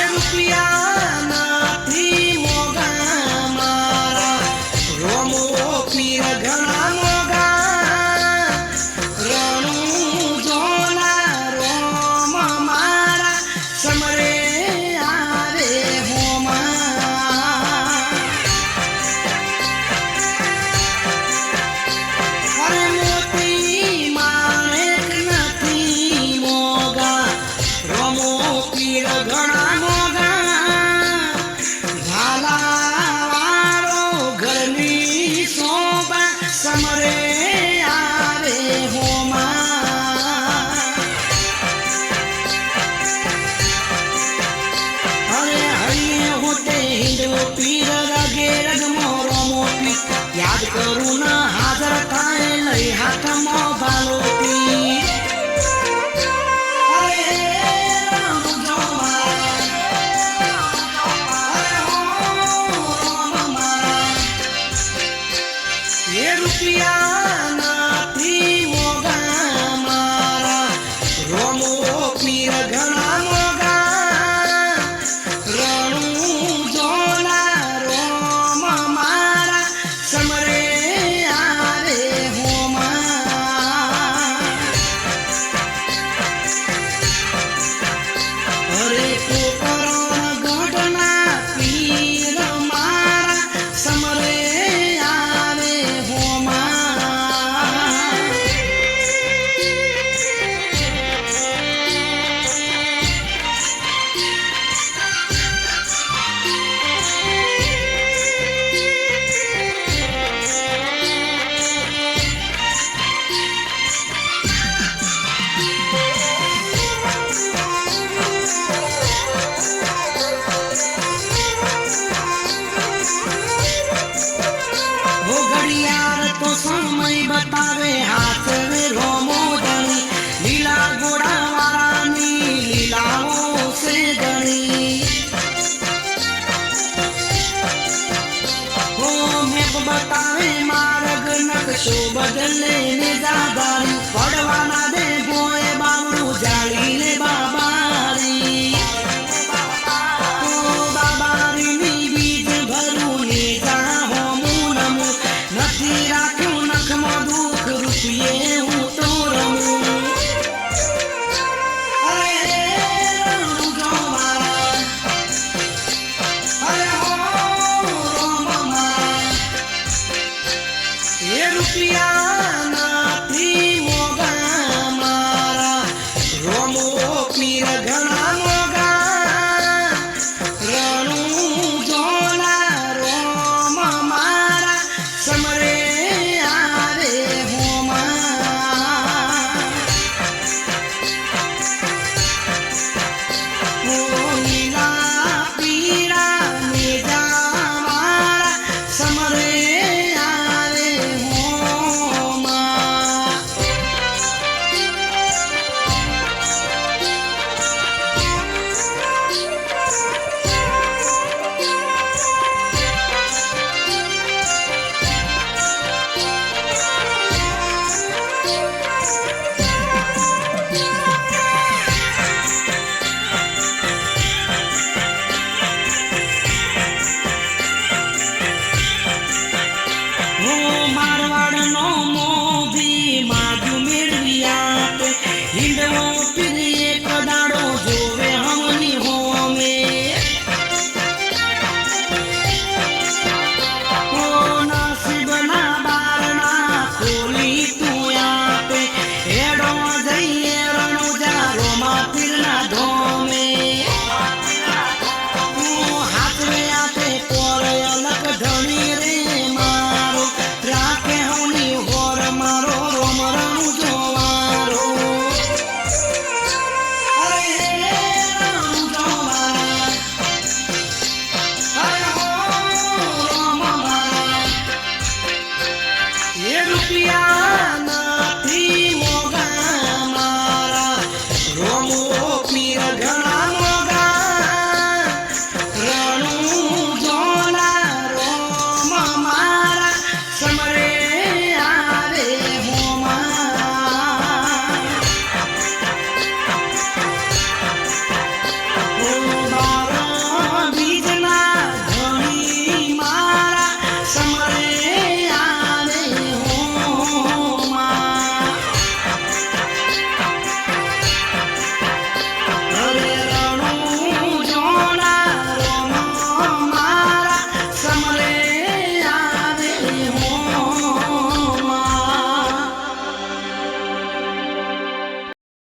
રૂપિયા નથી મોગા મારા રોમો પીર ઘણા મોગા રણું જોના રોમ મારા સમરે આરે હોમા અરે મોતી માણેક નથી મોગા રોમો પીર ઘણા મોગા ભાલાવાળો ઘરની શોભા સમરે આરે હોમા અરે હૈયે હોતે હિંદવો પીર રગે રગમો રોમો પીર યાદ કરું ના હાજર થાય લઈ હાથમાં ભાલો પીર રૂપિયા નથી મોગા મારા રોમો પીર ઘણા મોગા રણું જોના રોમ મારા સમરે આરે હોમા અરે કોકરણ ગઢના પીર મારા સમરે આરે તો સમય બતાવે હાથ રે રોમો ધણી લીલા ગોડા વાળાની લીલાઓ છે ધણી હો મેપ બતાવે માર્ગ નકશો બદલે ને જાદારી પડવાના દે ભોય બાવળું જાળીને બાબારી બાબારીની બીજ ભરું ને જા હોમું નમું નથી રાખ્યું નખમાં દુઃખ રૂપિયે હું તો રમું અરે રણું જો મારા અરે હો રોમ મારા એ રૂપિયા નથી મોગા મારા રોમો પીર ઘણા મોગા રણું જોના રોમ મારા સમરે આરે હોમા